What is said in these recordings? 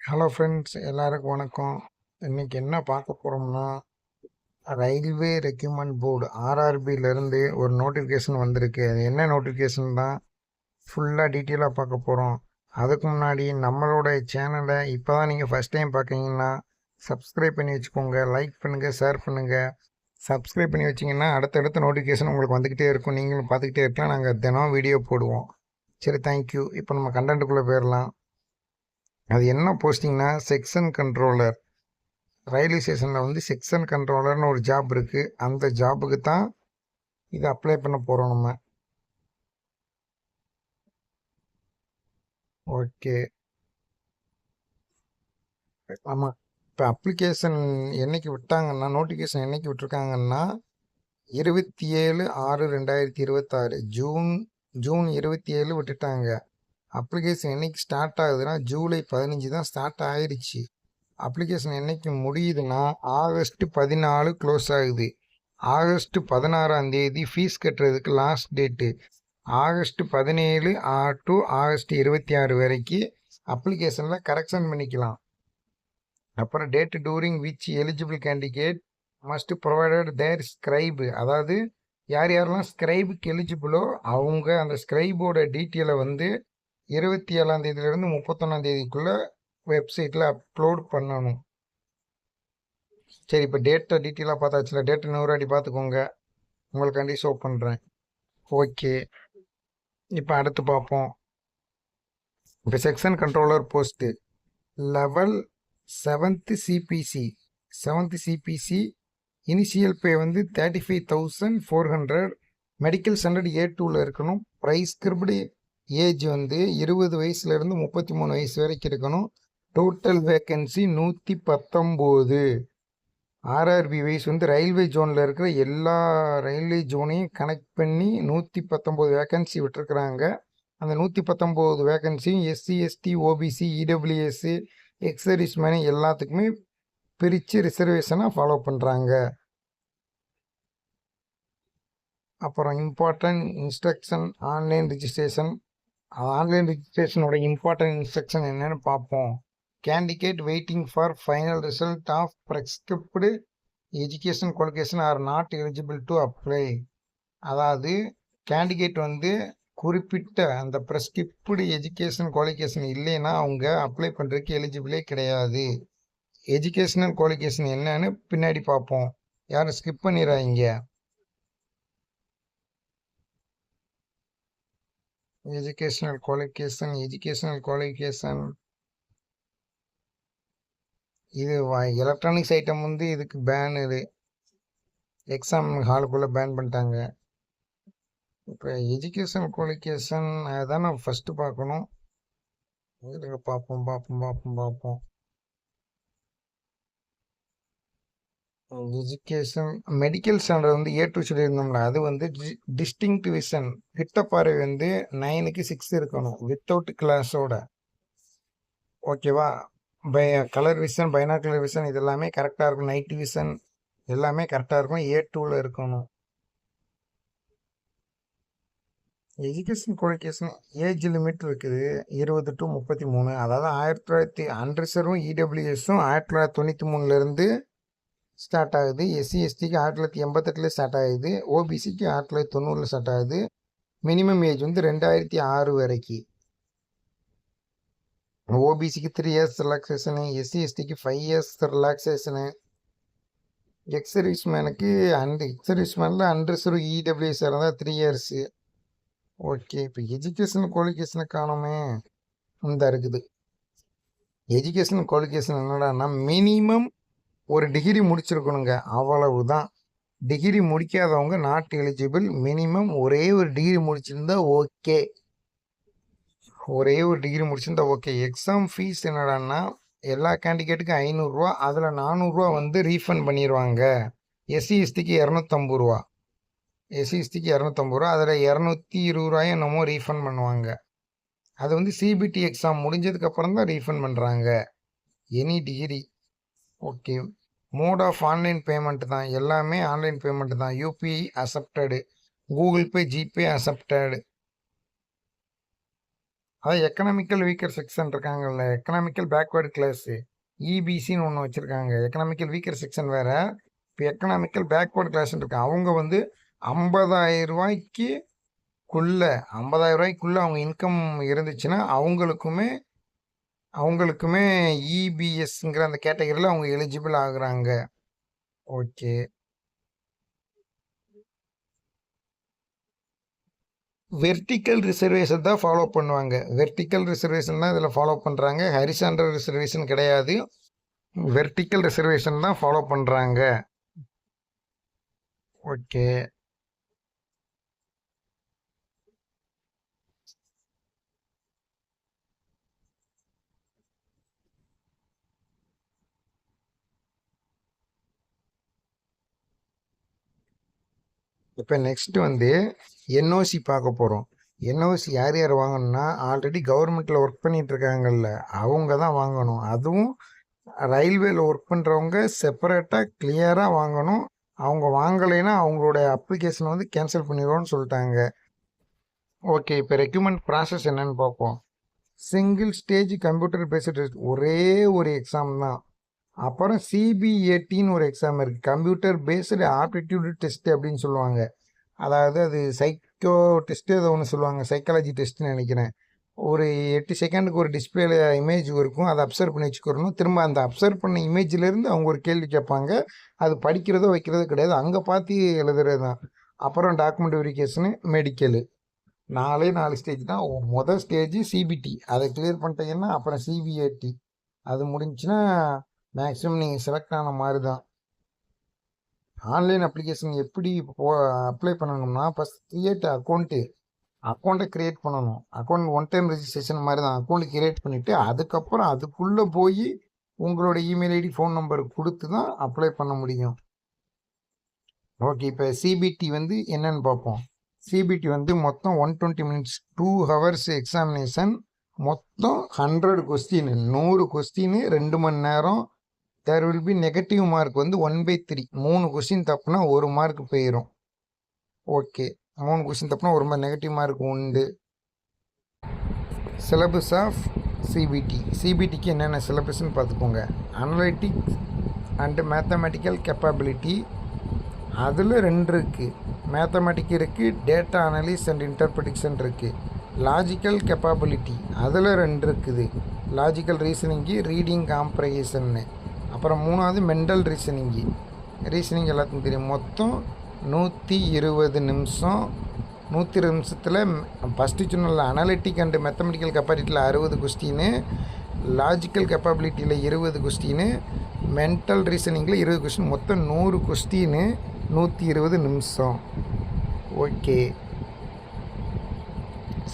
Hello friends, எல்லாருக்கும் வணக்கம். இன்னைக்கு என்ன பார்க்க போகிறோம்னா, ரயில்வே ரெக்யூப்மெண்ட் போர்டு ஆர்ஆர்பியிலேருந்து ஒரு நோட்டிஃபிகேஷன் வந்திருக்கு. அது என்ன நோட்டிஃபிகேஷன் தான் ஃபுல்லாக டீட்டெயிலாக பார்க்க போகிறோம். அதுக்கு முன்னாடி நம்மளோட சேனலை இப்போ தான் நீங்கள் ஃபஸ்ட் டைம் பார்க்குறீங்கன்னா சப்ஸ்கிரைப் பண்ணி வச்சுக்கோங்க. லைக் பண்ணுங்கள், ஷேர் பண்ணுங்கள். சப்ஸ்கிரைப் பண்ணி வச்சிங்கன்னா அடுத்தடுத்த நோட்டிஃபிகேஷன் உங்களுக்கு வந்துக்கிட்டே இருக்கும். நீங்களும் பார்த்துக்கிட்டே இருக்கலாம். நாங்கள் தினம் வீடியோ போடுவோம். சரி, தேங்க்யூ. இப்போ நம்ம கண்டென்ட்டுக்குள்ளே போயிடலாம். அது என்ன போஸ்டிங்னா, செக்ஷன் கண்ட்ரோலர். ரயில்வே ஸ்டேஷனில் வந்து செக்ஷன் கண்ட்ரோலர்னு ஒரு ஜாப் இருக்குது. அந்த ஜாபுக்கு தான் இதை அப்ளை பண்ண போகிறோம் நம்ம. ஓகே, ஆமாம். இப்போ அப்ளிகேஷன் என்னைக்கு விட்டாங்கன்னா, நோட்டிஃபிகேஷன் என்னைக்கு விட்டுருக்காங்கன்னா 27/6/2026 ஜூன் 27 விட்டுட்டாங்க. அப்ளிகேஷன் என்னைக்கு ஸ்டார்ட் ஆகுதுன்னா ஜூலை 15 தான் ஸ்டார்ட் ஆயிடுச்சு. அப்ளிகேஷன் என்னைக்கு முடியுதுன்னா ஆகஸ்ட் 14 க்ளோஸ் ஆகுது. ஆகஸ்ட் 16ஆம் தேதி ஃபீஸ் கட்டுறதுக்கு last date. August 17 to August 26 வரைக்கும் அப்ளிகேஷனில் கரெக்ஷன் பண்ணிக்கலாம். அப்புறம் date during which eligible candidate must provided their scribe. அதாவது யார் யாரெல்லாம் ஸ்கிரைபுக்கு எலிஜிபிளோ அவங்க அந்த ஸ்கிரைபோட டீட்டெயிலை வந்து 27ஆம் தேதியிலேருந்து 31ஆம் தேதிக்குள்ளே வெப்சைட்டில் அப்லோட் பண்ணணும். சரி, இப்போ டேட்டை டீட்டெயிலாக பார்த்தாச்சுல. டேட்டை இன்னொரு வாட்டி பார்த்துக்கோங்க, உங்களுக்காண்டி ஷோ பண்ணுறேன். ஓகே, இப்போ அடுத்து பார்ப்போம். இப்போ section controller post level 7th CPC initial pay வந்து 35,400. மெடிக்கல் ஸ்டாண்டர்ட் A2ல இருக்கணும். ப்ரைஸ்கிரிப்டு ஏஜ் வந்து 20 வயசுலேருந்து 33 வயசு வரைக்கும் இருக்கணும். Total vacancy 119. ஆர்ஆர்பி வைஸ் வந்து ரயில்வே ஜோனில் இருக்கிற எல்லா ரயில்வே ஜோனையும் கனெக்ட் பண்ணி 119 வேக்கன்சி விட்டுருக்குறாங்க. அந்த 119 வேக்கன்சியும் SC, ST, OBC, EWS, ex service men எல்லாத்துக்குமே பிரித்து ரிசர்வேஷனாக ஃபாலோ பண்ணுறாங்க. அப்புறம் important instruction online registration. Online ரிஜிஸ்ட்ரேஷனோட இம்பார்ட்டன்ட் இன்ஸ்ட்ரக்ஷன் என்னென்னு பார்ப்போம். Candidate waiting for final result of prescribed education qualification are not eligible to apply. அதாவது கேண்டிடேட் வந்து குறிப்பிட்ட அந்த ப்ரெஸ்கிரிப்டு எஜுகேஷன் குவாலிஃபிகேஷன் இல்லைன்னா அவங்க அப்ளை பண்ணுறதுக்கு எலிஜிபிளே கிடையாது. எஜுகேஷனல் குவாலிஃபிகேஷன் என்னன்னு பின்னாடி பார்ப்போம், யாரும் ஸ்கிப் பண்ணிடுறாங்க. எஜுகேஷனல் குவாலிஃபிகேஷன் இது எலக்ட்ரானிக்ஸ் ஐட்டம் வந்து இதுக்கு பேன். இது எக்ஸாம் ஹாலுக்குள்ளே பேன் பண்ணிட்டாங்க. இப்போ எஜுகேஷன் குவாலிஃபிகேஷன் அதுதான் நான் ஃபஸ்ட்டு பார்க்கணும். பார்ப்போம். எஜுகேஷன் மெடிக்கல் ஸ்டாண்டர்ட் வந்து A2 சொல்லியிருந்தோம்ல, அது வந்து டிஸ்டிங்க்ட் விஷன் கிட்ட பார்வை வந்து 9க்கு 6 இருக்கணும் வித்தவுட் கிளாஸோட. ஓகேவா? கலர் விஷன், பைனாகுலர் விஷன் இது எல்லாமே கரெக்டாக இருக்கும். நைட் விஷன் எல்லாமே கரெக்டாக இருக்கும். A2ல இருக்கணும். எஜுகேஷன் குவாலிஃபிகேஷன் ஏஜ் லிமிட் இருக்குது 20 to 33. அதாவது 1900 அன்ரிசர்வும் இடபிள்யூஎஸும் 1993 ஸ்டார்ட் ஆகுது. எஸ்சி எஸ்டிக்கு 1988 ஸ்டார்ட் ஆகுது. ஓபிசிக்கு 1990 ஸ்டார்ட் ஆகுது. மினிமம் ஏஜ் வந்து 2006 வரைக்கும். ஓபிசிக்கு 3 years ரிலாக்ஸேஷனு, எஸ்சி எஸ்டிக்கு 5 years ரிலாக்ஸேஷனு. எக்ஸர்வீஸ் மேனுக்கு எக்ஸர்வீஸ் மேனில் அன்ரிசர்வ் இடபிள்யூஎஸ் இருந்தால் 3 years. ஓகே, இப்போ எஜுகேஷன் குவாலிஃபிகேஷனை காணுமே. இந்த இருக்குது எஜுகேஷன் குவாலிஃபிகேஷன் என்னடான்னா மினிமம் ஒரு டிகிரி முடிச்சிருக்கணுங்க, அவ்வளவுதான். டிகிரி முடிக்காதவங்க நாட் எலிஜிபிள். மினிமம் ஒரே ஒரு டிகிரி முடிச்சிருந்தா ஓகே. எக்ஸாம் ஃபீஸ் என்னடான்னா எல்லா கேண்டிடேட்டுக்கும் 500 ரூபா. அதில் 400 ரூபா வந்து ரீஃபண்ட் பண்ணிடுவாங்க. எஸ்சி எஸ்டிக்கு 250 ரூபா. அதில் 220 ரூபாயும் என்னமோ ரீஃபண்ட் பண்ணுவாங்க. அது வந்து சிபிடி எக்ஸாம் முடிஞ்சதுக்கப்புறம் தான் ரீஃபண்ட் பண்ணுறாங்க any degree. Okay, mode of online payment தான், எல்லாமே ஆன்லைன் பேமெண்ட் தான். UPI accepted, Google Pay, GPay accepted. அதாவது எக்கனாமிக்கல் வீக்கர் செக்ஷன் இருக்காங்கல்ல, எக்கனாமிக்கல் பேக்வேர்டு கிளாஸு இபிசின்னு ஒன்று வச்சுருக்காங்க. எக்கனாமிக்கல் வீக்கர் செக்ஷன் வேறு, இப்போ எக்கனாமிக்கல் பேக்வேர்டு கிளாஸ்ன்னு இருக்கு. அவங்க வந்து 50,000 ரூபாய்க்குள்ளே 50,000 ரூபாய்க்குள்ளே அவங்க இன்கம் இருந்துச்சுன்னா அவங்களுக்குமே இபிஎஸ்ங்கிற அந்த கேட்டகரியில் அவங்க எலிஜிபிள் ஆகுறாங்க. ஓகே. வெர்டிக்கல் ரிசர்வேஷன் தான் ஃபாலோ பண்ணுவாங்க. வெர்டிக்கல் ரிசர்வேஷன் தான் இதில் ஃபாலோ பண்ணுறாங்க. ஹரிசாண்டல் ரிசர்வேஷன் கிடையாது. வெர்டிக்கல் ரிசர்வேஷன் தான் ஃபாலோ பண்ணுறாங்க. ஓகே. இப்போ நெக்ஸ்ட் வந்து என்ஓசி பார்க்க போகிறோம். என்ஓசி யார் யார் வாங்கணும்னா ஆல்ரெடி கவர்மெண்ட்டில் ஒர்க் பண்ணிட்டு இருக்காங்கல்ல அவங்க தான் வாங்கணும். அதுவும் ரயில்வேல ஒர்க் பண்ணுறவங்க செப்பரேட்டாக கிளியராக வாங்கணும். அவங்க வாங்கலைன்னா அவங்களோட அப்ளிகேஷனை வந்து கேன்சல் பண்ணிடுவோன்னு சொல்லிட்டாங்க. ஓகே, இப்போ ரெக்யூமெண்ட் ப்ராசஸ் என்னன்னு பார்ப்போம். Single stage computer based test, ஒரே ஒரு எக்ஸாம் தான். அப்புறம் சிபிஏடின்னு ஒரு எக்ஸாம் இருக்குது, கம்ப்யூட்டர் பேஸ்டு ஆப்டிடியூட் டெஸ்ட் அப்படின்னு சொல்லுவாங்க. அதாவது அது சைக்கோ டெஸ்ட்டு ஏதோ ஒன்று சொல்லுவாங்க, சைக்காலஜி டெஸ்ட்டுன்னு நினைக்கிறேன். ஒரு 8 செகண்டுக்கு ஒரு டிஸ்பிளேல இமேஜ் இருக்கும், அதை அப்சர்வ் பண்ணி வச்சுக்கிறணும். திரும்ப அந்த அப்சர்வ் பண்ண இமேஜிலேருந்து அவங்க ஒரு கேள்வி கேட்பாங்க. அது படிக்கிறதோ வைக்கிறதோ கிடையாது, அங்கே பார்த்து எழுதுறது தான். அப்புறம் டாக்குமெண்ட் வெரிஃபிகேஷனு, மெடிக்கலு, 4 ஸ்டேஜ் தான். மொதல் ஸ்டேஜ் சிபிடி, அதை கிளியர் பண்ணிட்டீங்கன்னா அப்புறம் சிபிஏடி. அது முடிஞ்சுன்னா மேக்ஸிமம் நீங்கள் செலக்ட் ஆன மாதிரி தான். ஆன்லைன் அப்ளிகேஷன் எப்படி அப்ளை பண்ணணும்னா ஃபஸ்ட் கிரியேட் அக்கௌண்ட்டை க்ரியேட் பண்ணணும். அக்கௌண்ட் ஒன் டைம் ரெஜிஸ்ட்ரேஷன் மாதிரி தான். அக்கௌண்ட் க்ரியேட் பண்ணிவிட்டு அதுக்கப்புறம் அதுக்குள்ளே போய் உங்களோட இமெயில் ஐடி ஃபோன் நம்பர் கொடுத்து தான் அப்ளை பண்ண முடியும். ஓகே, இப்போ சிபிடி வந்து என்னன்னு பார்ப்போம். சிபிடி வந்து மொத்தம் 120 மினிட்ஸ், 2 ஹவர்ஸ் எக்ஸாமினேஷன், மொத்தம் 100 கொஸ்டின், 100 கொஸ்டின், 2 மணி நேரம். There will be negative mark வந்து 1/3. 3 கொஸ்டின் தப்புனா 1 மார்க் போயிடும். ஓகே, 3 கொஸ்டின் தப்புனா 1 மார்க் நெகட்டிவ் மார்க் உண்டு. சிலபஸ் ஆஃப் சிபிடிக்கு என்னென்ன சிலபஸ்ன்னு பார்த்துக்கோங்க. அனலிட்டிக்ஸ் அண்டு மேத்தமெட்டிக்கல் கேப்பபிலிட்டி, அதில் 2 இருக்குது. மேத்தமெட்டிக் இருக்குது, டேட்டா அனலிஸ் அண்ட் இன்டர்பிரிட்டேஷன் இருக்குது. லாஜிக்கல் கேப்பபிலிட்டி, அதில் 2 இருக்குது, லாஜிக்கல் ரீசனிங்கு, ரீடிங் காம்ப்ரஹென்ஷன்னு. அப்புறம் 3வது மெண்டல் ரீசனிங் எல்லாத்துக்கும் தெரியும். மொத்தம் 120 நிமிஷம். 120 நிமிஷத்தில் ஃபஸ்ட்டு சொன்ன அனலிட்டிக் அண்டு மேத்தமெட்டிக்கல் கேப்பபிலிட்டியில் 60 கொஸ்டின்னு, லாஜிக்கல் கேப்பபிலிட்டியில் 20 கொஸ்டின்னு, மென்டல் ரீசனிங்கில் 20 கொஸ்டின், மொத்தம் 100 கொஸ்டின்னு, 120 நிமிஷம். ஓகே,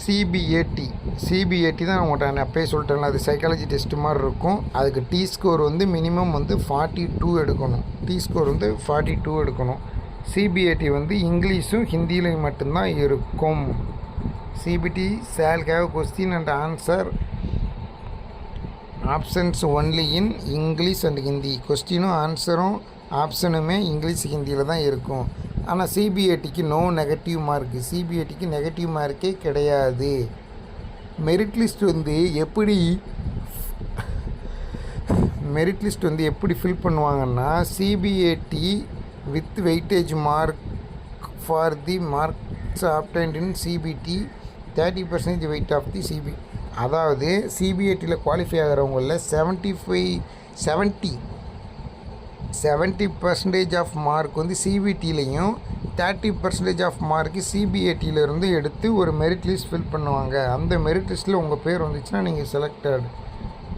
சிபிஏடி தான் உங்கள்கிட்ட நான் அப்பயே சொல்லிட்டேன்ல, அது சைக்காலஜி டெஸ்ட்டு மாதிரி இருக்கும். அதுக்கு டி ஸ்கோர் வந்து மினிமம் வந்து 42 எடுக்கணும். டி ஸ்கோர் வந்து 42 எடுக்கணும். சிபிஏடி வந்து இங்கிலீஷும் ஹிந்தியிலையும் மட்டும்தான் இருக்கும். CBT shall have question and answer options only in English and Hindi. கொஸ்டினும் ஆன்சரும் ஆப்ஷனுமே இங்கிலீஷ் ஹிந்தியில் தான் இருக்கும். ஆனால் சிபிஏடிக்கு நோ நெகட்டிவ் மார்க்கு. சிபிஏடிக்கு நெகட்டிவ் மார்க்கே கிடையாது. மெரிட் லிஸ்ட் வந்து எப்படி ஃபில் பண்ணுவாங்கன்னா, CBAT with weightage mark for the marks obtained in CBT 30% weight of the அதாவது சிபிஐடியில் குவாலிஃபை ஆகிறவங்களில் 70% ஆஃப் மார்க் வந்து சிபிடிலையும் 30% ஆஃப் மார்க்கு சிபிஐடியிலேருந்து எடுத்து ஒரு மெரிட் லிஸ்ட் ஃபில் பண்ணுவாங்க. அந்த மெரிட் லிஸ்ட்டில் உங்கள் பேர் வந்துச்சுன்னா நீங்கள் செலக்டட்.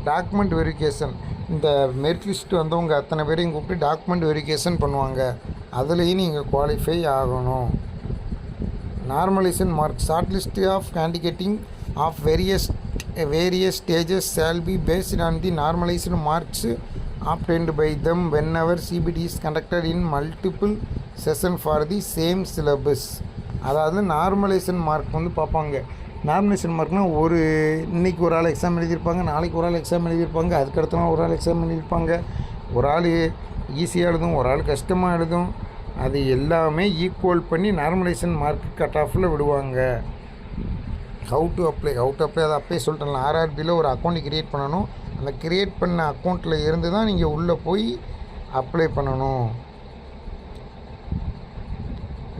டாக்குமெண்ட் வெரிஃபிகேஷன், இந்த மெரிட் லிஸ்ட் வந்தவங்க அத்தனை பேரையும் கூப்பிட்டு டாக்குமெண்ட் வெரிஃபிகேஷன் பண்ணுவாங்க. அதுலேயும் நீங்கள் குவாலிஃபை ஆகணும். Normalisation mark, short list of candidates of various stages shall be based on the normalized marks obtained by them whenever CBT is conducted in multiple sessions for the same syllabus. அதாவது normalisation mark வந்து பார்ப்பாங்க. Normalisation மார்க்னால் இன்றைக்கி ஒரு ஆள் exam எழுதியிருப்பாங்க, நாளைக்கு ஒரு ஆள் எக்ஸாம் எழுதியிருப்பாங்க, அதுக்கடுத்த நாள் ஒரு ஆள் எக்ஸாம் எழுதியிருப்பாங்க. ஒரு ஆள் ஈஸியாக எழுதும், ஒரு ஆள் கஷ்டமாக எழுதும். அது எல்லாமே ஈக்குவல் பண்ணி நார்மலைசேஷன் மார்க் கட் ஆஃபில் விடுவாங்க. ஹவு டு அப்ளை அதை அப்பயே சொல்லிட்டேன். ஆர்ஆர்பியில் ஒரு அக்கௌண்ட் க்ரியேட் பண்ணணும். அந்த க்ரியேட் பண்ண அக்கௌண்ட்டில் இருந்து தான் நீங்கள் உள்ளே போய் அப்ளை பண்ணணும்.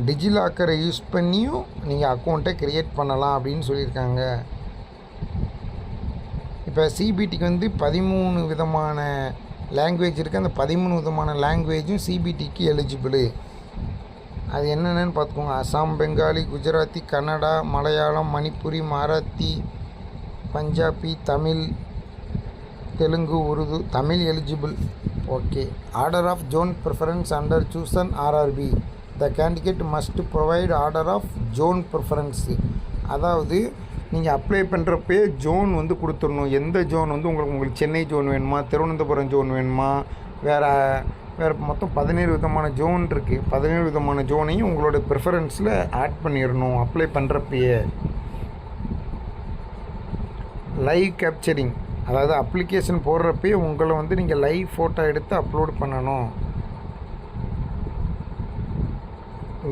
டிஜிலாக்கரை யூஸ் பண்ணியும் நீங்கள் அக்கௌண்ட்டை க்ரியேட் பண்ணலாம் அப்படின்னு சொல்லியிருக்காங்க. இப்போ சிபிடிக்கு வந்து 13 விதமான லாங்குவேஜ் இருக்குது. அந்த 13 விதமான லாங்குவேஜும் சிபிடிக்கு எலிஜிபிள். அது என்னென்னு பார்த்துக்கோங்க. Assam, Bengali, Gujarati, Kannada, Malayalam, Manipuri, Marathi, Punjabi, Tamil, Telugu, Urdu. Tamil eligible. Okay. Order of zone preference under chosen RRB. The candidate must provide order of zone preference. அதாவது நீங்கள் அப்ளை பண்ணுறப்பே ஜோன் வந்து கொடுத்துடணும். எந்த ஜோன் வந்து உங்களுக்கு சென்னை ஜோன் வேணுமா, திருவனந்தபுரம் ஜோன் வேணுமா, வேறு மொத்தம் 17 விதமான ஜோன் இருக்குது. 17 விதமான ஜோனையும் உங்களோட ப்ரிஃபரன்ஸில் ஆட் பண்ணிடணும் அப்ளை பண்ணுறப்பயே. லைவ் கேப்சரிங், அதாவது அப்ளிகேஷன் போடுறப்பே உங்களை வந்து நீங்கள் லைவ் ஃபோட்டோ எடுத்து அப்லோட் பண்ணணும்.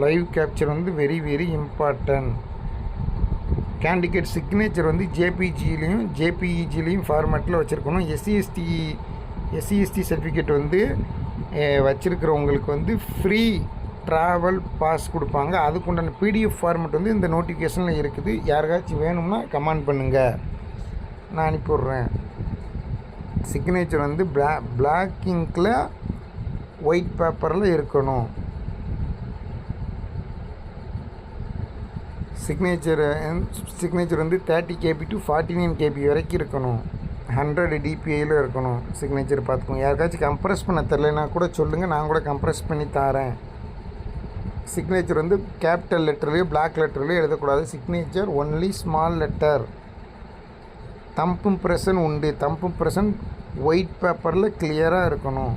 லைவ் கேப்சர் வந்து very very important. Candidate signature வந்து ஜேபிஜிலையும் ஜேபிஇஜிலையும் ஃபார்மேட்டில் வச்சுருக்கணும். எஸ்சிஎஸ்டி சர்டிஃபிகேட் வந்து வச்சுருக்கிறவங்களுக்கு வந்து ஃப்ரீ ட்ராவல் பாஸ் கொடுப்பாங்க. அதுக்குண்டான பிடிஎஃப் ஃபார்மேட் வந்து இந்த நோட்டிஃபிகேஷனில் இருக்குது. யாருக்காச்சும் வேணும்னா கமெண்ட் பண்ணுங்கள், நான் அனுப்பிவிட்றேன். சிக்னேச்சர் வந்து பிளாக் இங்கில் ஒயிட் பேப்பரில் இருக்கணும். சிக்னேச்சர் வந்து 30 KB to 49 KB வரைக்கும் இருக்கணும். 100 DPIயில் இருக்கணும் சிக்னேச்சர். பார்த்துக்கோங்க. யாருக்காச்சும் கம்ப்ரெஸ் பண்ண தெரிலனா கூட சொல்லுங்கள், நான் கூட கம்ப்ரெஸ் பண்ணி தரேன். சிக்னேச்சர் வந்து கேபிட்டல் லெட்டர்லேயோ பிளாக் லெட்டர்லேயோ எழுதக்கூடாது. Signature only small letter. Thumb impression உண்டு. தம்பு இம்ப்ரெஷன் ஒயிட் பேப்பரில் கிளியராக இருக்கணும்.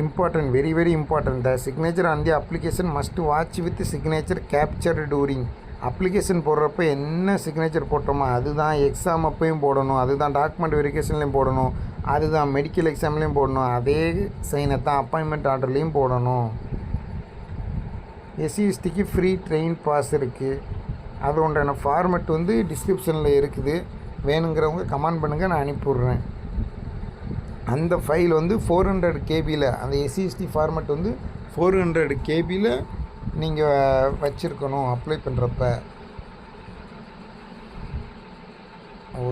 Important, very very important. The signature on the application must watch with signature captured during. Application போடுறப்ப என்ன சிக்னேச்சர் போட்டோமோ அதுதான் எக்ஸாம் அப்பையும் போடணும், அதுதான் டாக்குமெண்ட் வெரிஃபிகேஷன்லேயும் போடணும், அதுதான் மெடிக்கல் எக்ஸாம்லேயும் போடணும், அதே சைனை தான் அப்பாயின்மெண்ட் ஆர்டர்லேயும் போடணும். எஸ்சிஎஸ்டிக்கு ஃப்ரீ ட்ரெயின் பாஸ் இருக்குது. அது உண்டான ஃபார்மெட் வந்து டிஸ்கிரிப்ஷனில் இருக்குது. வேணுங்கிறவங்க கமெண்ட் பண்ணுங்கள், நான் அனுப்பிவிட்றேன். அந்த ஃபைல் வந்து 400 KBயில், அந்த எஸ்சிஎஸ்டி ஃபார்மெட் வந்து 400 KBயில் நீங்கள் வச்சுருக்கணும் அப்ளை பண்ணுறப்ப.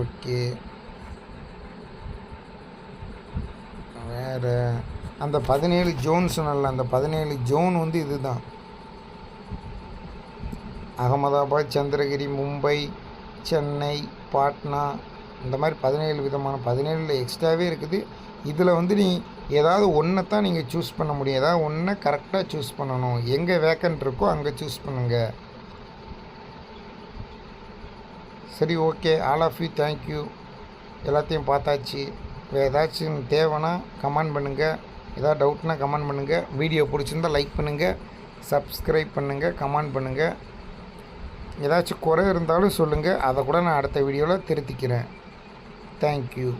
ஓகே. வேறு அந்த 17 ஜோன் சொன்னல, அந்த 17 ஜோன் வந்து இது தான். அகமதாபாத், சந்திரகிரி, மும்பை, சென்னை, பாட்னா, இந்த மாதிரி 17 விதமான 17 எக்ஸ்ட்ராவே இருக்குது. இதில் வந்து நீ ஏதாவது ஒன்றை தான் நீங்கள் சூஸ் பண்ண முடியும். ஏதாவது ஒன்றை கரெக்டாக சூஸ் பண்ணணும். எங்கே வேக்கன்ட் இருக்கோ அங்கே சூஸ் பண்ணுங்கள். சரி, okay. All of you thank you. எல்லாத்தையும் பார்த்தாச்சு. ஏதாச்சும் தேவைன்னா கமெண்ட் பண்ணுங்கள். ஏதாவது டவுட்னா கமெண்ட் பண்ணுங்கள். வீடியோ பிடிச்சிருந்தால் லைக் பண்ணுங்கள், சப்ஸ்கிரைப் பண்ணுங்கள், கமெண்ட் பண்ணுங்கள். ஏதாச்சும் குறை இருந்தாலும் சொல்லுங்கள், அதை கூட நான் அடுத்த வீடியோவில் திருத்திக்கிறேன். தேங்க்யூ.